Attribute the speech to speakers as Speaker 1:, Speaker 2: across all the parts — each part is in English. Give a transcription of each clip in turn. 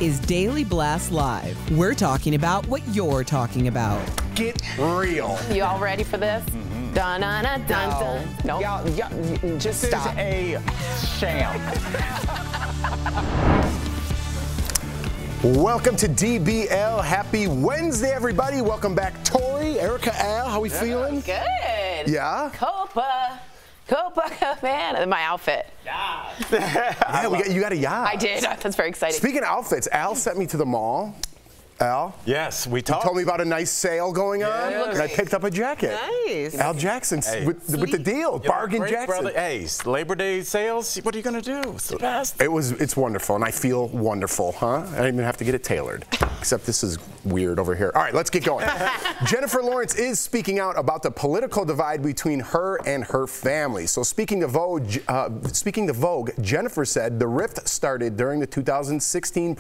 Speaker 1: is Daily Blast Live. We're talking about what you're talking about.
Speaker 2: Get real.
Speaker 3: You all ready for this? Dun, dun, dun, dun, dun. No.
Speaker 2: Y'all, just stop.
Speaker 4: This is a sham.
Speaker 2: Welcome to DBL. Happy Wednesday, everybody. Welcome back, Tori, Erica, Al. How we feeling?
Speaker 3: Good.
Speaker 2: Yeah?
Speaker 3: Copa, man. My outfit.
Speaker 2: Yeah, you got a yacht.
Speaker 3: I did. That's very exciting.
Speaker 2: Speaking of outfits, Al sent me to the mall. Al?
Speaker 4: Yes, we
Speaker 2: He
Speaker 4: talked.
Speaker 2: told me about a nice sale going on,
Speaker 4: Yes.
Speaker 2: and I picked up a jacket.
Speaker 3: Nice.
Speaker 2: Al Jackson's
Speaker 4: Hey.
Speaker 2: with the deal, Bargain
Speaker 4: Great,
Speaker 2: Jackson.
Speaker 4: brother. Hey, Labor Day sales, what are you going to do? It's the best.
Speaker 2: It's wonderful, and I feel wonderful, huh? I didn't even have to get it tailored, except this is weird over here. All right, let's get going. Jennifer Lawrence is speaking out about the political divide between her and her family. So speaking to Vogue, Jennifer said the rift started during the 2016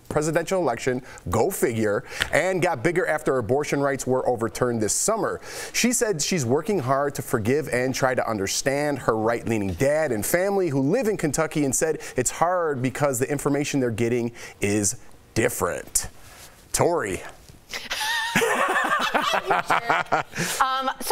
Speaker 2: presidential election, go figure, and got bigger after abortion rights were overturned this summer. She said she's working hard to forgive and try to understand her right-leaning dad and family who live in Kentucky, and said it's hard because the information they're getting is different. Tori.
Speaker 3: So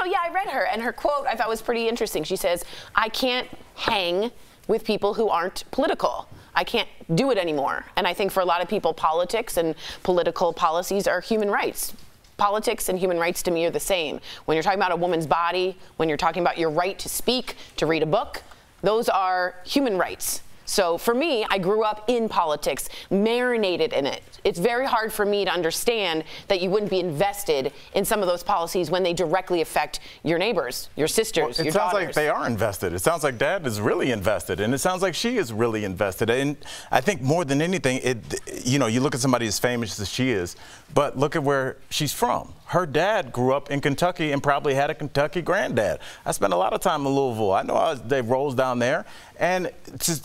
Speaker 3: yeah, I read her, and her quote I thought was pretty interesting. She says, "I can't hang with people who aren't political. I can't do it anymore." And I think for a lot of people, politics and political policies are human rights. Politics and human rights to me are the same. When you're talking about a woman's body, when you're talking about your right to speak, to read a book, those are human rights. So for me, I grew up in politics, marinated in it. It's very hard for me to understand that you wouldn't be invested in some of those policies when they directly affect your neighbors, your sisters, your daughters.
Speaker 4: It sounds like they are invested. It sounds like Dad is really invested, and it sounds like she is really invested. And I think more than anything, you look at somebody as famous as she is, but look at where she's from. Her dad grew up in Kentucky and probably had a Kentucky granddad. I spent a lot of time in Louisville. I know they rolls down there, and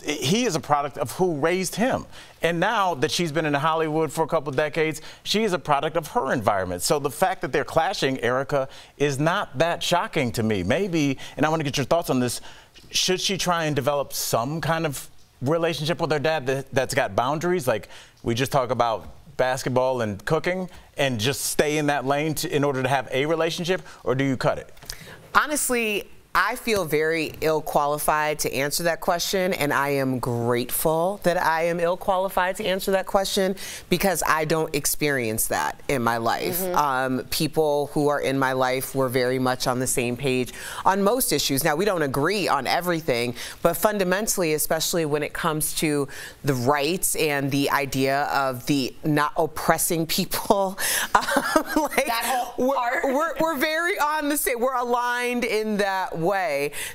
Speaker 4: he is a product of who raised him. And now that she's been in Hollywood for a couple of decades, she is a product of her environment. So the fact that they're clashing, Erica, is not that shocking to me. Maybe, and I want to get your thoughts on this, should she try and develop some kind of relationship with her dad that's got boundaries? Like we just talk about basketball and cooking, and just stay in that lane in order to have a relationship, or do you cut it?
Speaker 5: Honestly, I feel very ill-qualified to answer that question, and I am grateful that I am ill-qualified to answer that question because I don't experience that in my life. People who are in my life were very much on the same page on most issues. Now, we don't agree on everything, but fundamentally, especially when it comes to the rights and the idea of the not oppressing people, we're very on the same, we're aligned in that way.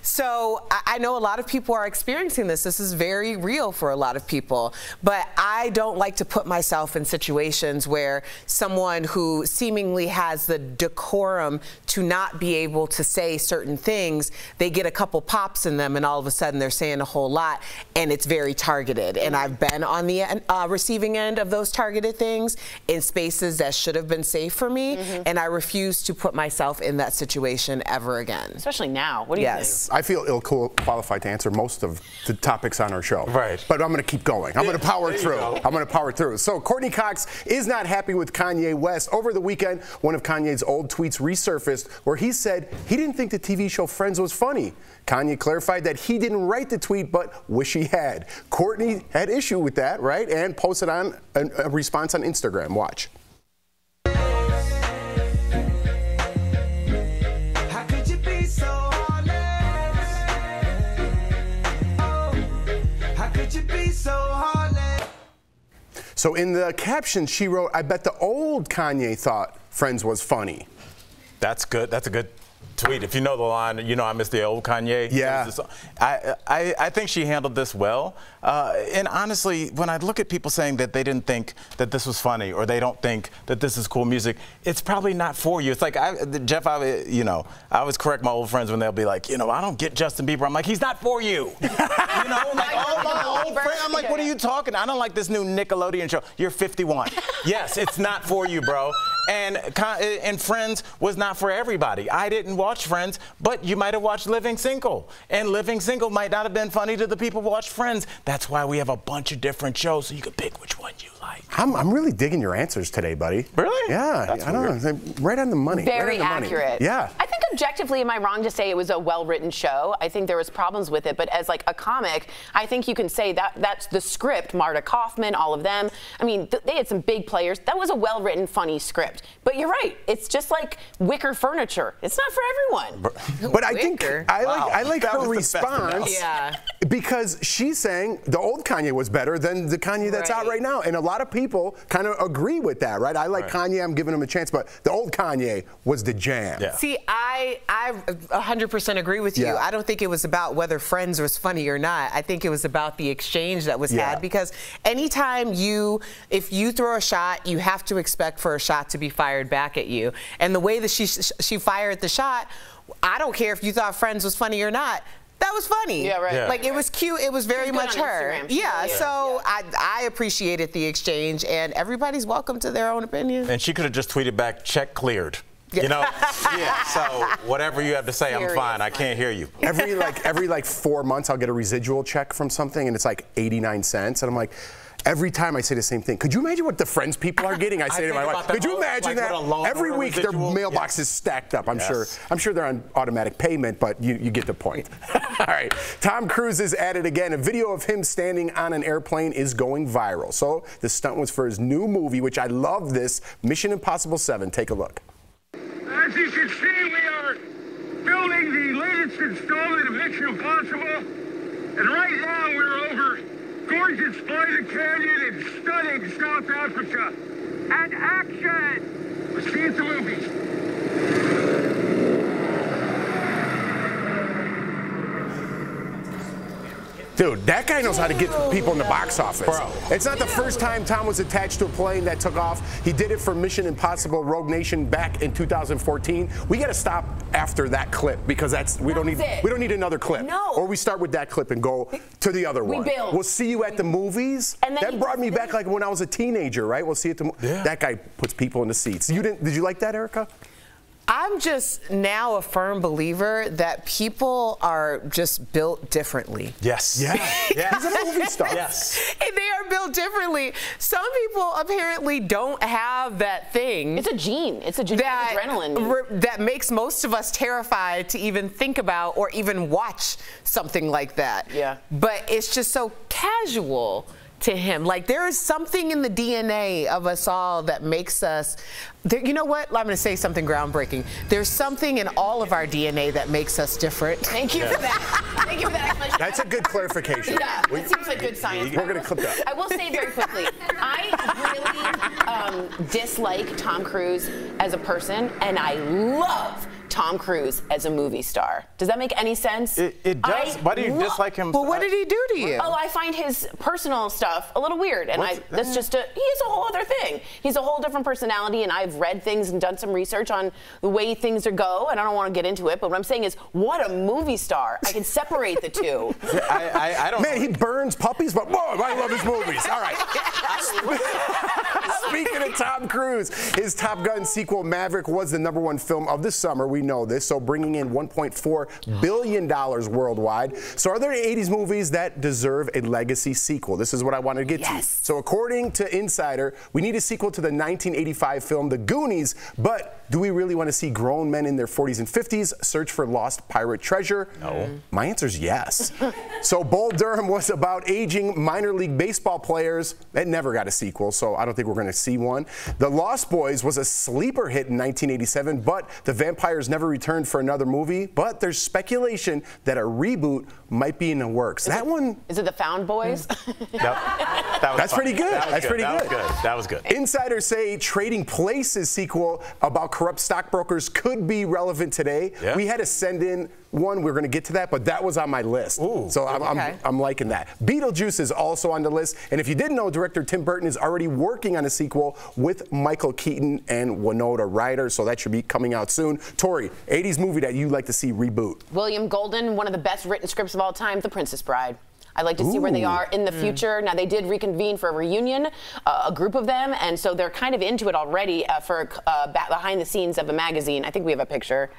Speaker 5: So I know a lot of people are experiencing this. This is very real for a lot of people. But I don't like to put myself in situations where someone who seemingly has the decorum to not be able to say certain things, they get a couple pops in them and all of a sudden they're saying a whole lot, and it's very targeted. And I've been on the receiving end of those targeted things in spaces that should have been safe for me, and I refuse to put myself in that situation ever again.
Speaker 3: Especially now. What do you think?
Speaker 2: I feel ill-qualified to answer most of the topics on our show.
Speaker 4: Right.
Speaker 2: But I'm going to keep going. I'm going to power through. I'm going to power through. So Courtney Cox is not happy with Kanye West. Over the weekend, one of Kanye's old tweets resurfaced where he said he didn't think the TV show Friends was funny. Kanye clarified that he didn't write the tweet, but wish he had. Courtney had issue with that, right? And posted on a response on Instagram. Watch. So in the caption, she wrote, "I bet the old Kanye thought Friends was funny."
Speaker 4: That's good. That's a good tweet. If you know the line, you know I miss the old Kanye.
Speaker 2: Yeah.
Speaker 4: I think she handled this well. And honestly, when I look at people saying that they didn't think that this was funny or they don't think that this is cool music, it's probably not for you. It's like, Jeff, I always correct my old friends when they'll be like, I don't get Justin Bieber. I'm like, he's not for you. Like, all my old friends, I'm like, what are you talking? I don't like this new Nickelodeon show. You're 51. Yes, it's not for you, bro. And Friends was not for everybody. I didn't watch Friends, but you might have watched Living Single. And Living Single might not have been funny to the people who watched Friends. That's why we have a bunch of different shows so you can pick which one you like.
Speaker 2: I'm really digging your answers today, buddy.
Speaker 4: Really?
Speaker 2: Yeah.
Speaker 4: That's
Speaker 2: I don't know. Right on the money.
Speaker 3: Very
Speaker 2: right on the
Speaker 3: accurate.
Speaker 2: Money. Yeah.
Speaker 3: I think objectively, am I wrong to say it was a well-written show? I think there was problems with it, but as like a comic, I think you can say that that's the script. Marta Kaufman, all of them. I mean, they had some big players. That was a well-written, funny script. But you're right. It's just like wicker furniture. It's not for everyone.
Speaker 2: But I think I like her response.
Speaker 5: Yeah.
Speaker 2: Because she's saying the old Kanye was better than the Kanye that's out right now. And a lot of people kind of agree with that, right? I like Kanye, I'm giving him a chance, but the old Kanye was the jam.
Speaker 4: Yeah.
Speaker 5: See, I 100% agree with you. I don't think it was about whether Friends was funny or not. I think it was about the exchange that was had, because anytime if you throw a shot, you have to expect for a shot to be fired back at you. And the way that she fired the shot, I don't care if you thought Friends was funny or not. That was funny.
Speaker 3: Yeah, right.
Speaker 4: Yeah.
Speaker 5: Like, it was cute. It was very much her.
Speaker 3: Instagram.
Speaker 5: Yeah, so I appreciated the exchange, and everybody's welcome to their own opinion.
Speaker 4: And she could have just tweeted back, check cleared. You know? Yeah, so whatever you have to say, I'm fine. I can't hear you.
Speaker 2: Every 4 months, I'll get a residual check from something, and it's like 89 cents. And I'm like, every time I say the same thing. Could you imagine what the Friends people are getting? I say to my wife, could you imagine that? Every week their mailbox is stacked up. I'm sure they're on automatic payment, but you get the point. All right. Tom Cruise is at it again. A video of him standing on an airplane is going viral. So the stunt was for his new movie, which I love this, Mission Impossible 7. Take a look.
Speaker 6: As you can see, we are filming the latest installment of Mission Impossible. And right now we're over gorgeous Florida Canyon in stunning South Africa. And action! Let's see the movie.
Speaker 2: Dude, that guy knows how to get people in the box office. Bro. It's not the first time Tom was attached to a plane that took off. He did it for Mission Impossible Rogue Nation back in 2014. We got to stop after that clip because we don't need another clip.
Speaker 3: No.
Speaker 2: Or we start with that clip and go to the other one. We'll see you at the movies. And that brought me back like when I was a teenager, right? We'll see you at the That guy puts people in the seats. Did you like that, Erica?
Speaker 5: I'm just now a firm believer that people are just built differently.
Speaker 4: Yes.
Speaker 2: Yeah. He's a movie star.
Speaker 4: Yes.
Speaker 5: They are built differently. Some people apparently don't have that thing.
Speaker 3: It's a gene. It's a genetic adrenaline.
Speaker 5: That makes most of us terrified to even think about or even watch something like that.
Speaker 3: Yeah.
Speaker 5: But it's just so casual to him. Like, there is something in the DNA of us all that makes us, you know what? I'm going to say something groundbreaking. There's something in all of our DNA that makes us different.
Speaker 3: Thank you for that. Thank you for that explanation.
Speaker 2: That's a good clarification.
Speaker 3: Yeah, it seems like good science.
Speaker 2: We're going to clip that.
Speaker 3: I will say very quickly, I really dislike Tom Cruise as a person, and I love Tom Cruise as a movie star. Does that make any sense?
Speaker 4: It does. Why do you dislike him?
Speaker 5: Well, what did he do to you?
Speaker 3: Oh, I find his personal stuff a little weird, and that's just he's a whole other thing. He's a whole different personality, and I've read things and done some research on the way things go, and I don't want to get into it, but what I'm saying is, what a movie star. I can separate the two.
Speaker 4: I don't.
Speaker 2: Man, he burns puppies, but whoa, I love his movies. All right. Speaking of Tom Cruise, his Top Gun sequel Maverick was the #1 film of the summer. We know this, so bringing in $1.4 billion worldwide. So are there 80s movies that deserve a legacy sequel? This is what I wanted to get to. So according to Insider, we need a sequel to the 1985 film The Goonies, but do we really want to see grown men in their 40s and 50s search for lost pirate treasure? No. My answer is yes. So Bull Durham was about aging minor league baseball players. That never got a sequel, so I don't think we're going to see one. The Lost Boys was a sleeper hit in 1987, but the vampires never returned for another movie. But there's speculation that a reboot might be in the works.
Speaker 3: Is it the Found Boys?
Speaker 2: That's pretty good. That's pretty good.
Speaker 4: That was good.
Speaker 2: Insiders say Trading Places sequel about corrupt stockbrokers could be relevant today. Yeah. We had to send in one. We're going to get to that, but that was on my list. Ooh, so I'm liking that. Beetlejuice is also on the list. And if you didn't know, director Tim Burton is already working on a sequel with Michael Keaton and Winona Ryder, so that should be coming out soon. Tori, 80s movie that you'd like to see reboot?
Speaker 3: William Golden, one of the best written scripts of all time, The Princess Bride. I'd like to see where they are in the future. Now, they did reconvene for a reunion, a group of them, and so they're kind of into it already for behind the scenes of a magazine. I think we have a picture.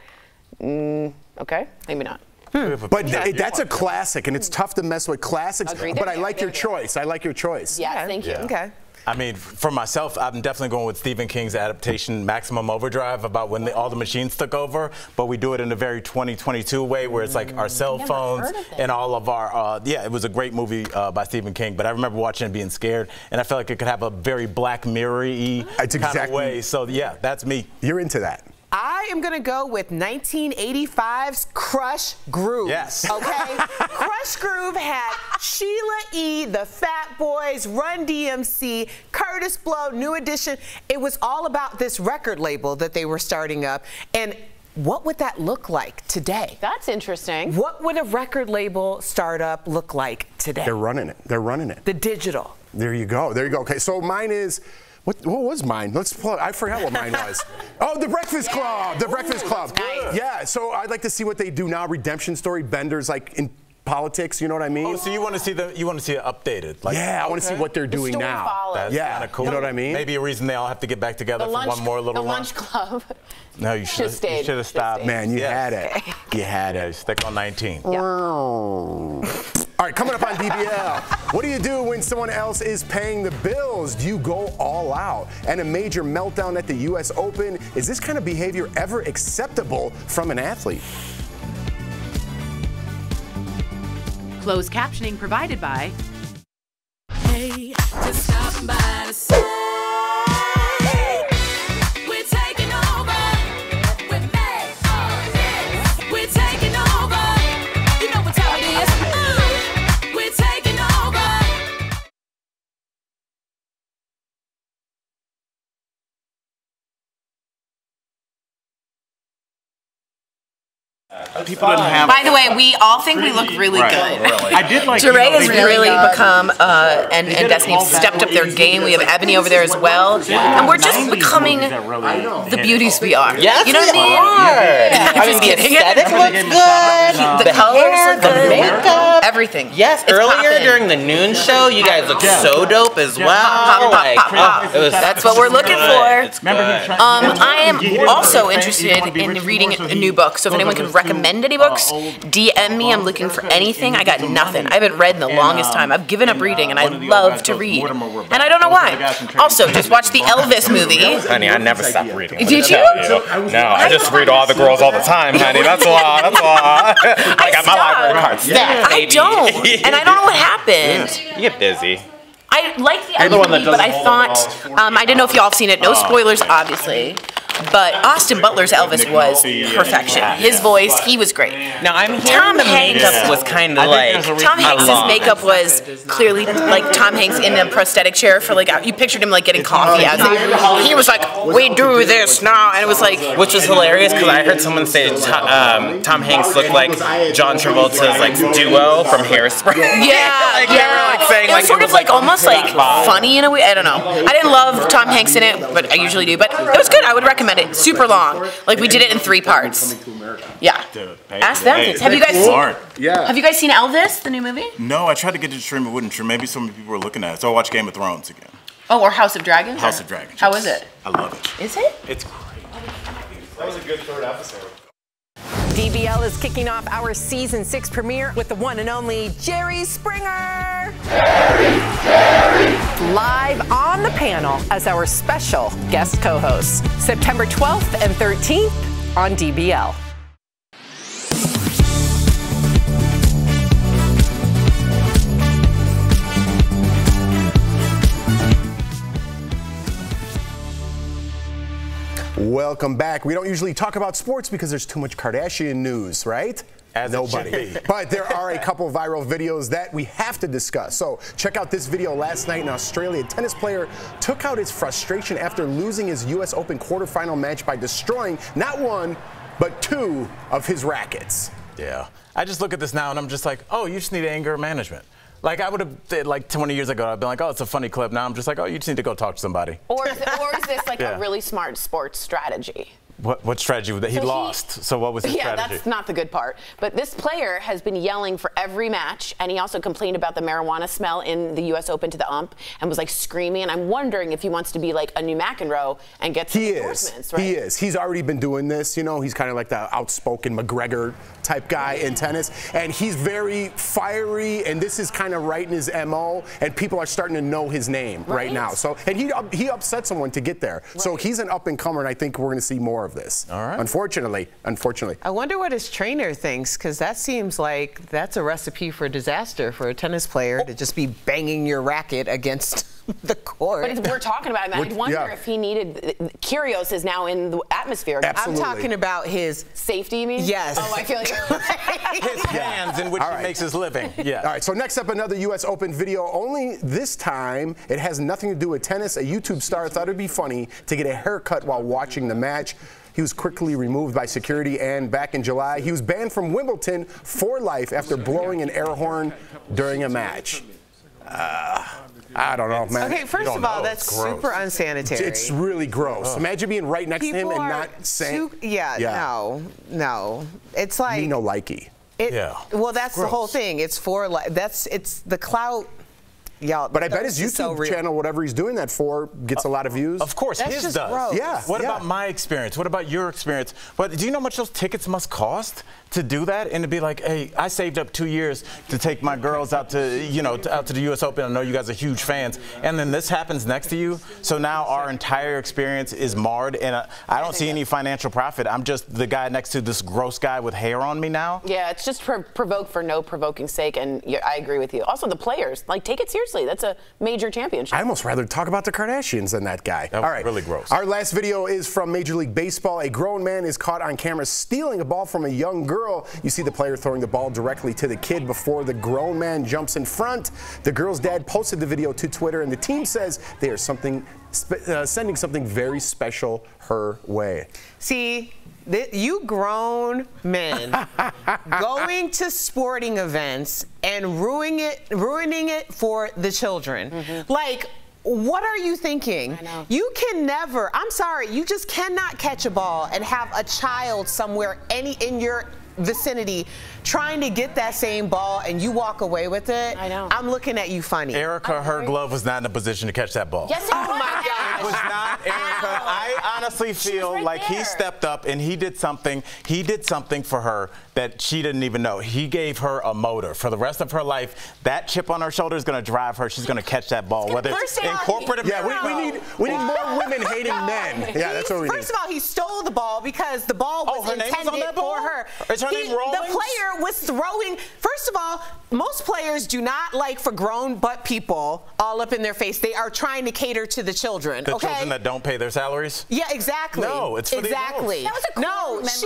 Speaker 3: Okay, maybe not.
Speaker 2: But that's a classic, and it's tough to mess with classics. But I like your choice. I like your choice.
Speaker 3: Yeah, thank you.
Speaker 5: Okay.
Speaker 4: I mean, for myself, I'm definitely going with Stephen King's adaptation, Maximum Overdrive, about when all the machines took over, but we do it in a very 2022 way where it's like our cell phones and all of our, yeah, it was a great movie by Stephen King, but I remember watching it being scared, and I felt like it could have a very Black Mirror-y kind of way, so yeah, that's me.
Speaker 2: You're into that.
Speaker 5: I am going to go with 1985's Crush Groove.
Speaker 2: Yes.
Speaker 5: Okay? Crush Groove had Sheila E., the Fat Boys, Run DMC, Curtis Blow, New Edition. It was all about this record label that they were starting up. And what would that look like today?
Speaker 3: That's interesting.
Speaker 5: What would a record label startup look like today?
Speaker 2: They're running it. They're running it.
Speaker 5: The digital.
Speaker 2: There you go. There you go. Okay, so mine is. What was mine? Let's pull it. I forgot what mine was. Oh, The Breakfast Club. The Breakfast Club.
Speaker 3: Nice.
Speaker 2: Yeah, so I'd like to see what they do now. Redemption story, Bender's like in politics, you know what I mean?
Speaker 4: Oh, so you want to see it updated? Like,
Speaker 2: yeah, I want to see what they're doing now.
Speaker 3: Follows.
Speaker 2: Yeah,
Speaker 4: kind of cool.
Speaker 2: You know what I mean?
Speaker 4: Maybe a reason they all have to get back together for one more little
Speaker 3: The lunch club.
Speaker 4: No, you should have stopped.
Speaker 2: Man, you had it. You had
Speaker 4: Yeah,
Speaker 2: it.
Speaker 4: stick on 19.
Speaker 3: Yeah.
Speaker 2: All right, coming up on DBL. What do you do when someone else is paying the bills? Do you go all out? And a major meltdown at the U.S. Open. Is this kind of behavior ever acceptable from an athlete?
Speaker 7: Closed captioning provided by
Speaker 8: Hey, just stopping by to say we're taking over. We're made of this. We're taking over. You know what time it is. We're taking over.
Speaker 9: People didn't have.
Speaker 10: By the way, we all think we look really good.
Speaker 9: I did like.
Speaker 10: Jure has really become, and Destiny have stepped up their game. We have Ebony over there as well, and we're just becoming the beauties we are.
Speaker 11: Yes,
Speaker 10: you know what I mean?
Speaker 11: I mean, the aesthetic looks good.
Speaker 10: The colors look good.
Speaker 11: Makeup,
Speaker 10: everything.
Speaker 11: Yes,
Speaker 10: It's
Speaker 11: earlier
Speaker 10: poppin'.
Speaker 11: during the noon show, you guys look so dope as well.
Speaker 10: Pop. That's what we're looking for.
Speaker 11: It's good.
Speaker 10: I am also interested in reading a new book, so if anyone can recommend any books, DM me. I'm looking for anything. I got nothing. I haven't reid in the longest time. I've given up reading, and I love to read. And I don't know why. Also, just watch the Elvis movie.
Speaker 11: Honey, I never stopped reading.
Speaker 10: Did you?
Speaker 11: No, I just read all the girls all the time, honey. That's all. That's all. I got my library card stacked,
Speaker 10: I
Speaker 11: baby.
Speaker 10: don't. And I don't know what happened.
Speaker 11: You get busy.
Speaker 10: I like the other movie, but I thought, I didn't know if y'all have seen it. No spoilers, obviously. But Austin Butler's Elvis was perfection. His voice, he was great.
Speaker 11: Now, I'm hearing
Speaker 10: Tom
Speaker 11: the
Speaker 10: Hanks
Speaker 11: makeup was kind of like
Speaker 10: Tom Hanks' makeup was clearly like Tom Hanks in a prosthetic chair for like, you pictured him like getting coffee as it. He was like, we do this now. And it was like.
Speaker 11: Which was hilarious because I heard someone say Tom Hanks looked like John Travolta's like duo from Hairspray.
Speaker 10: Yeah,
Speaker 11: like, they were, like, saying,
Speaker 10: it was
Speaker 11: like,
Speaker 10: sort
Speaker 11: it
Speaker 10: of
Speaker 11: was,
Speaker 10: like almost like funny in a way. I don't know. I didn't love Tom Hanks in it, but I usually do. But it was good. I would recommend it. Super long. Like we did it in 3 parts. Yeah. Ask them. Have you guys seen?
Speaker 2: Yeah.
Speaker 10: Have you guys seen Elvis, the new movie?
Speaker 4: No, I tried to get it to stream. It wouldn't stream. Maybe some people were looking at it. So I watched Game of Thrones again.
Speaker 10: Oh, or House of Dragons?
Speaker 4: House of Dragons.
Speaker 10: How is it?
Speaker 4: I love it.
Speaker 10: Is it?
Speaker 4: It's great.
Speaker 9: That was a good third episode.
Speaker 1: DBL is kicking off our season 6 premiere with the one and only Jerry Springer. Live on the panel as our special guest co-host. September 12th and 13th on DBL.
Speaker 2: Welcome back. We don't usually talk about sports because there's too much Kardashian news, right? Nobody. But there are a couple viral videos that we have to discuss. So check out this video. Last night in Australia, a tennis player took out his frustration after losing his U.S. Open quarterfinal match by destroying not one, but 2 of his rackets.
Speaker 4: Yeah. I just look at this now and I'm just like, oh, you just need anger management. Like I would have, like 20 years ago, I'd been like, oh, it's a funny clip. Now I'm just like, oh, you just need to go talk to somebody.
Speaker 3: Or is this like a really smart sports strategy?
Speaker 4: What strategy was that? He lost. So what was his strategy?
Speaker 3: Yeah, that's not the good part. But this player has been yelling for every match, and he also complained about the marijuana smell in the U.S. Open to the ump and was like screaming. And I'm wondering if he wants to be like a new McEnroe and get some endorsements, right?
Speaker 2: He is. He's already been doing this. You know, he's kind of like the outspoken McGregor type guy in tennis, and he's very fiery. And this is kind of right in his MO, and people are starting to know his name right now. So, and he upset someone to get there. Right. So he's an up and comer, and I think we're going to see more of this.
Speaker 4: All right.
Speaker 2: Unfortunately.
Speaker 5: I wonder what his trainer thinks, because that seems like that's a recipe for disaster for a tennis player to just be banging your racket against the court.
Speaker 3: But we're talking about him. I wonder if he needed. Kyrgios is now in the atmosphere.
Speaker 2: Absolutely.
Speaker 5: I'm talking about his
Speaker 3: safety, you mean?
Speaker 5: Yes.
Speaker 3: Oh, I feel like
Speaker 4: his hands in which he makes his living. Yeah.
Speaker 2: All right. So next up, another U.S. Open video. Only this time, it has nothing to do with tennis. A YouTube star thought it'd be funny to get a haircut while watching the match. He was quickly removed by security, and back in July, he was banned from Wimbledon for life after blowing an air horn during a match. I don't know, man.
Speaker 5: Okay, first of all, that's super unsanitary.
Speaker 2: It's really gross. Imagine being right next to him and not saying.
Speaker 5: No. It's like.
Speaker 2: Me no likey.
Speaker 5: Well, that's the whole thing. It's for it's the clout. Y'all,
Speaker 2: but I bet his YouTube channel, whatever he's doing that for, gets a lot of views.
Speaker 4: Of course, his does.
Speaker 5: Gross.
Speaker 2: Yeah.
Speaker 4: What about my experience? What about your experience? But do you know how much those tickets must cost to do that? And to be like, hey, I saved up 2 years to take my girls out to, out to the U.S. Open. I know you guys are huge fans. And then this happens next to you. So now our entire experience is marred, and I don't see any financial profit. I'm just the guy next to this gross guy with hair on me now.
Speaker 3: Yeah, it's just provoked for no provoking sake, and I agree with you. Also, the players, like, take it seriously. That's a major championship.
Speaker 2: I almost rather talk about the Kardashians than that guy.
Speaker 4: That was really gross.
Speaker 2: Our last video is from Major League Baseball. A grown man is caught on camera stealing a ball from a young girl. You see the player throwing the ball directly to the kid before the grown man jumps in front. The girl's dad posted the video to Twitter, and the team says they are sending something very special her way.
Speaker 5: See, you grown men going to sporting events and ruining it for the children. Like, what are you thinking?
Speaker 3: I know.
Speaker 5: You can never, I'm sorry, you just cannot catch a ball and have a child somewhere in your vicinity trying to get that same ball and you walk away with it.
Speaker 3: I know.
Speaker 5: I'm looking at you funny.
Speaker 4: Erica, her glove was not in a position to catch that ball.
Speaker 3: Yes, it was.
Speaker 5: Oh my gosh.
Speaker 4: It was not Erica. I honestly feel like he stepped up and he did something for her that she didn't even know. He gave her a motor. For the rest of her life, that chip on her shoulder is going to drive her. She's going to catch that ball. Whether it's in corporate America.
Speaker 2: we need more women hating men. Yeah, that's what we need.
Speaker 5: First of all, he stole the ball because the ball was intended for her.
Speaker 4: Is her name Rawlings?
Speaker 5: The player was throwing. First of all, most players do not like for grown butt people all up in their face. They are trying to cater to the children.
Speaker 4: The children that don't pay their salaries?
Speaker 5: Yeah, exactly.
Speaker 4: No, it's for the adults.
Speaker 5: That was a cool memory.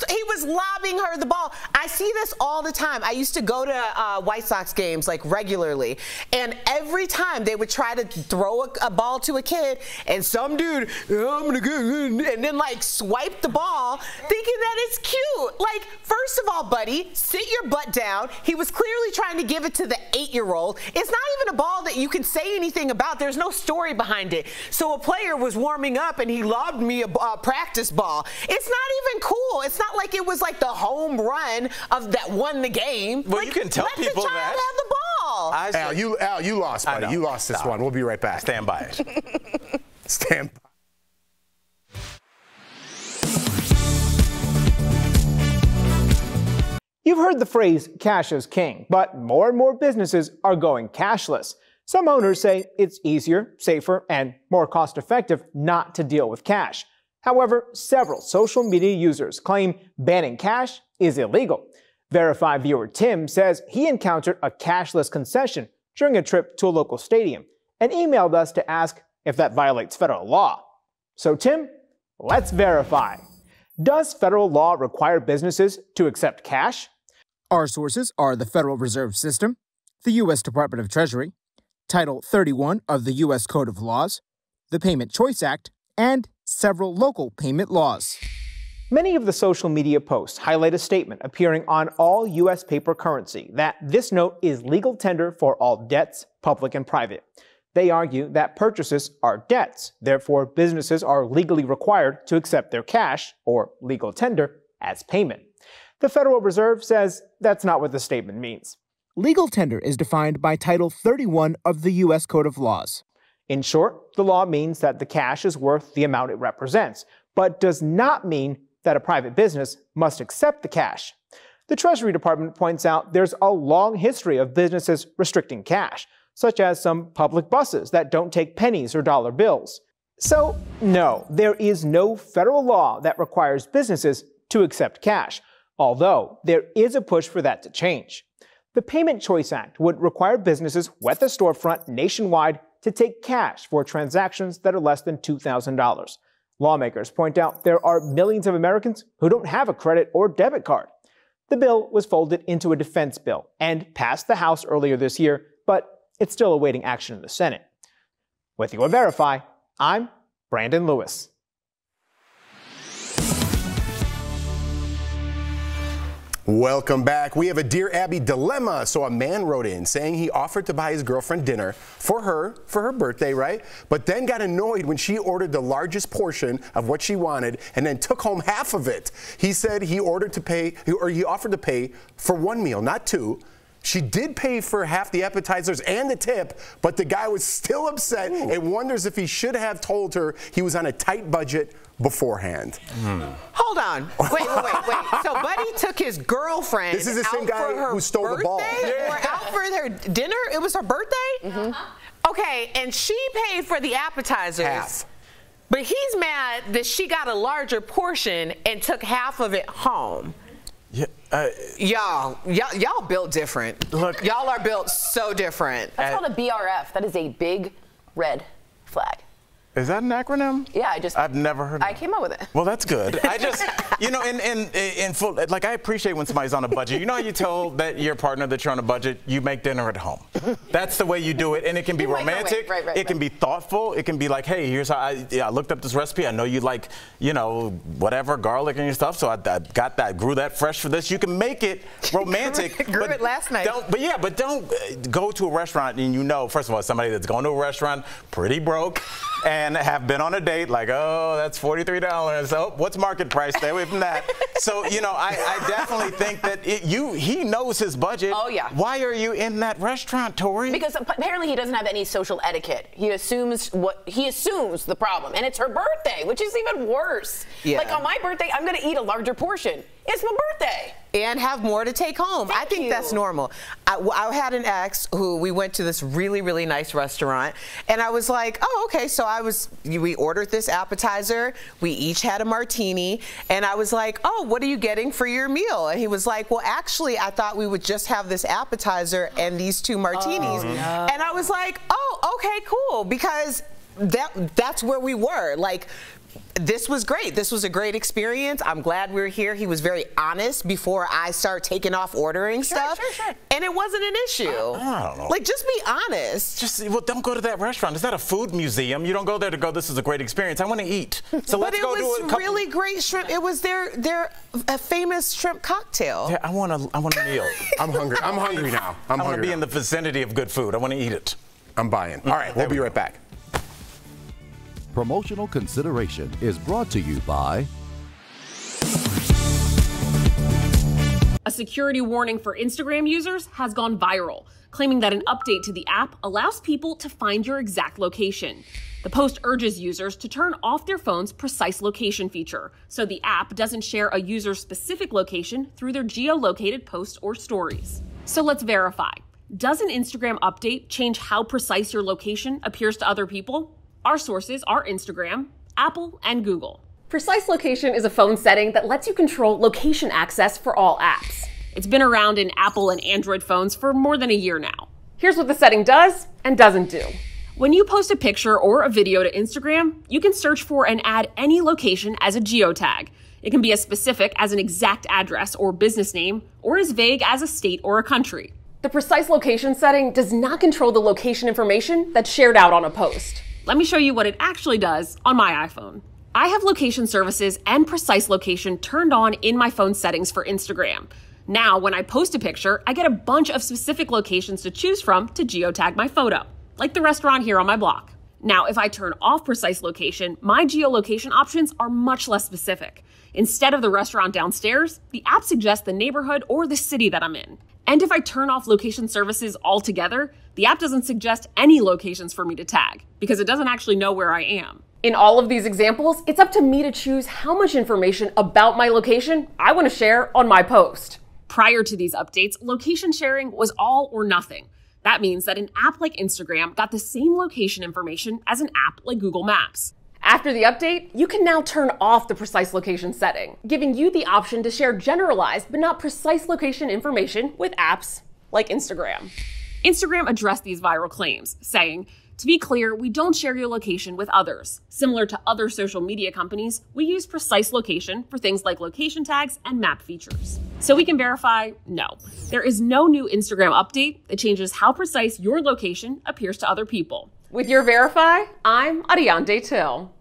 Speaker 5: He was lobbing her the ball. I see this all the time. I used to go to White Sox games like regularly, and every time they would try to throw a ball to a kid, and some dude, I'm gonna go, and then like swipe the ball, thinking that it's cute. Like, first of all, buddy, sit your butt down. He was clearly trying to give it to the 8-year-old. It's not even a ball that you can say anything about. There's no story behind it. So a player was warming up and he lobbed me a practice ball. It's not even cool. It's not like it was like the home run of that won the game.
Speaker 4: Well,
Speaker 5: like,
Speaker 4: you can tell people
Speaker 5: let the child have the ball.
Speaker 2: Al, you lost, buddy. You lost this one. We'll be right back.
Speaker 4: Stand by it.
Speaker 2: Stand by.
Speaker 12: You've heard the phrase cash is king, but more and more businesses are going cashless. Some owners say it's easier, safer, and more cost-effective not to deal with cash. However, several social media users claim banning cash is illegal. Verified viewer Tim says he encountered a cashless concession during a trip to a local stadium and emailed us to ask if that violates federal law. So Tim, let's verify. Does federal law require businesses to accept cash?
Speaker 13: Our sources are the Federal Reserve System, the U.S. Department of Treasury, Title 31 of the U.S. Code of Laws, the Payment Choice Act, and several local payment laws.
Speaker 12: Many of the social media posts highlight a statement appearing on all U.S. paper currency that this note is legal tender for all debts, public and private. They argue that purchases are debts, therefore businesses are legally required to accept their cash, or legal tender, as payment. The Federal Reserve says that's not what the statement means.
Speaker 13: Legal tender is defined by Title 31 of the U.S. Code of Laws.
Speaker 12: In short, the law means that the cash is worth the amount it represents, but does not mean that a private business must accept the cash. The Treasury Department points out there's a long history of businesses restricting cash, such as some public buses that don't take pennies or dollar bills. So, no, there is no federal law that requires businesses to accept cash, although there is a push for that to change. The Payment Choice Act would require businesses with a storefront nationwide to take cash for transactions that are less than $2,000. Lawmakers point out there are millions of Americans who don't have a credit or debit card. The bill was folded into a defense bill and passed the House earlier this year, but it's still awaiting action in the Senate. With your Verify, I'm Brandon Lewis.
Speaker 2: Welcome back. We have a Dear Abby dilemma. So a man wrote in saying he offered to buy his girlfriend dinner for her birthday, right? But then got annoyed when she ordered the largest portion of what she wanted and then took home half of it. He said he offered to pay for one meal, not two. She did pay for half the appetizers and the tip, but the guy was still upset and wonders if he should have told her he was on a tight budget beforehand.
Speaker 5: Hold on. Wait. So Buddy took his girlfriend.
Speaker 2: This is the same guy who stole the ball.
Speaker 5: Or out for their dinner? It was her birthday? Okay, and she paid for the appetizers.
Speaker 2: Half.
Speaker 5: But he's mad that she got a larger portion and took half of it home. Y'all built different. Look, y'all are built so different.
Speaker 3: That's called a BRF. That is a big red flag.
Speaker 4: Is that an acronym?
Speaker 3: Yeah,
Speaker 4: I've never heard of it.
Speaker 3: I came up with it.
Speaker 4: Well, that's good. I just, in full, like, I appreciate when somebody's on a budget. You know how you tell that your partner that you're on a budget, you make dinner at home. That's the way you do it, and it can be romantic.
Speaker 3: Right.
Speaker 4: It can be thoughtful. It can be like, hey, here's how I looked up this recipe. I know you like, whatever, garlic and your stuff, so I got that, grew that fresh for this. You can make it romantic.
Speaker 5: Grew it last night.
Speaker 4: But don't go to a restaurant and first of all, somebody that's going to a restaurant pretty broke and have been on a date like, oh, that's $43. Oh, what's market price? Stay away from that. So, I definitely think that he knows his budget.
Speaker 3: Oh, yeah.
Speaker 4: Why are you in that restaurant, Tori?
Speaker 3: Because apparently he doesn't have any social etiquette. He assumes the problem, and it's her birthday, which is even worse.
Speaker 5: Yeah.
Speaker 3: Like on my birthday, I'm going to eat a larger portion. It's my birthday.
Speaker 5: And have more to take home. I think that's normal. I had an ex who we went to this really, really nice restaurant, and I was like, oh, okay. So we ordered this appetizer. We each had a martini, and I was like, oh, what are you getting for your meal? And he was like, well, actually, I thought we would just have this appetizer and these two martinis. Oh, no. And I was like, oh, okay, cool, because that's where we were. Like, this was great. This was a great experience. I'm glad we were here. He was very honest before I start taking off ordering stuff. Sure. And it wasn't an issue.
Speaker 4: I don't know.
Speaker 5: Like, just be honest.
Speaker 4: Don't go to that restaurant. It's not a food museum. You don't go there to go, this is a great experience. I want to eat. So let's go do it.
Speaker 5: But it was really great shrimp. It was their famous shrimp cocktail.
Speaker 4: Yeah, I want a meal.
Speaker 2: I'm hungry. I'm hungry now.
Speaker 4: I want to be in the vicinity of good food. I want to eat it.
Speaker 2: I'm buying. All right, we'll be right back.
Speaker 14: Promotional consideration is brought to you by
Speaker 15: a security warning for Instagram users has gone viral, claiming that an update to the app allows people to find your exact location. The post urges users to turn off their phone's precise location feature, so the app doesn't share a user's specific location through their geolocated posts or stories. So let's verify. Does an Instagram update change how precise your location appears to other people? Our sources are Instagram, Apple, and Google. Precise location is a phone setting that lets you control location access for all apps. It's been around in Apple and Android phones for more than a year now. Here's what the setting does and doesn't do. When you post a picture or a video to Instagram, you can search for and add any location as a geotag. It can be as specific as an exact address or business name, or as vague as a state or a country. The precise location setting does not control the location information that's shared out on a post. Let me show you what it actually does on my iPhone. I have location services and precise location turned on in my phone settings for Instagram. Now, when I post a picture, I get a bunch of specific locations to choose from to geotag my photo. like the restaurant here on my block. Now, if I turn off precise location, my geolocation options are much less specific. Instead of the restaurant downstairs, the app suggests the neighborhood or the city that I'm in. And if I turn off location services altogether, the app doesn't suggest any locations for me to tag, because it doesn't actually know where I am. In all of these examples, it's up to me to choose how much information about my location I want to share on my post. Prior to these updates, location sharing was all or nothing. That means that an app like Instagram got the same location information as an app like Google Maps. After the update, you can now turn off the precise location setting, giving you the option to share generalized but not precise location information with apps like Instagram. Instagram addressed these viral claims, saying, "To be clear, we don't share your location with others. Similar to other social media companies, we use precise location for things like location tags and map features." So we can verify, no, there is no new Instagram update that changes how precise your location appears to other people. With your Verify, I'm Ariande Till.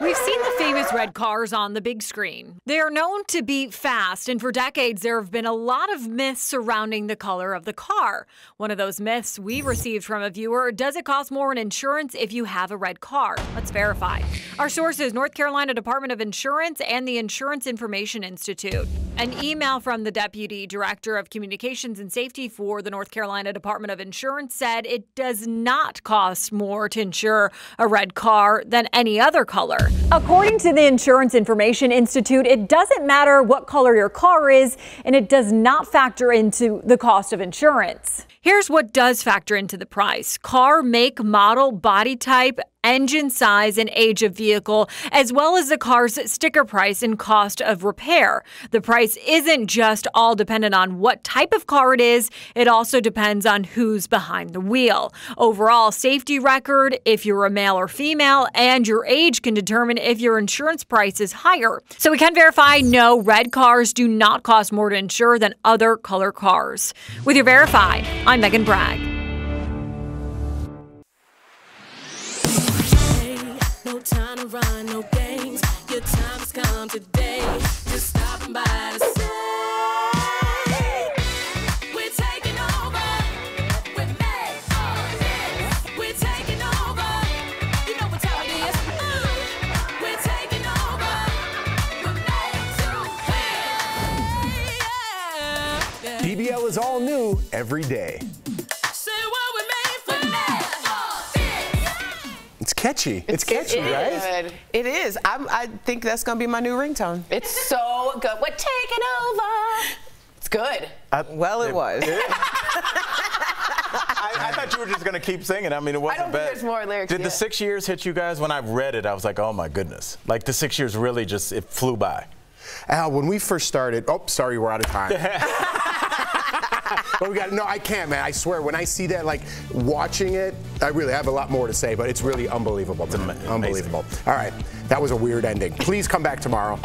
Speaker 16: We've seen the famous red cars on the big screen. They are known to be fast, and for decades there have been a lot of myths surrounding the color of the car. One of those myths we received from a viewer: does it cost more in insurance if you have a red car? Let's verify. Our sources: North Carolina Department of Insurance and the Insurance Information Institute. An email from the Deputy Director of Communications and Safety for the North Carolina Department of Insurance said it does not cost more to insure a red car than any other color. According to the Insurance Information Institute, it doesn't matter what color your car is, and it does not factor into the cost of insurance. Here's what does factor into the price: car make, model, body type, engine size, and age of vehicle, as well as the car's sticker price and cost of repair. The price isn't just all dependent on what type of car it is, it also depends on who's behind the wheel. Overall safety record, if you're a male or female, and your age can determine if your insurance price is higher. So we can verify, no, red cars do not cost more to insure than other color cars. With your Verify, I'm Megan Bragg.
Speaker 8: No time to run, no games. Your time has come today. Just stopping by to say we're taking over. We're made for this. We're taking over. You know what time it is. We're taking over. We're made to win.
Speaker 2: DBL is all new every day. It's catchy. It's catchy, right?
Speaker 5: It is. I think that's going to be my new ringtone.
Speaker 3: It's so good. We're taking over. It's good.
Speaker 5: Well, it was.
Speaker 4: I thought you were just going to keep singing. I mean, it wasn't
Speaker 3: I don't
Speaker 4: bad.
Speaker 3: think there's more lyrics.
Speaker 4: Did the 6 years hit you guys? When I read it, I was like, oh my goodness. Like the 6 years really just, it flew by.
Speaker 2: Al, when we first started, oh, sorry, we're out of time. But we got, no, I can't, man. I swear, when I see that, like, watching it, I really have a lot more to say, but it's really unbelievable. It's unbelievable. All right, that was a weird ending. Please come back tomorrow.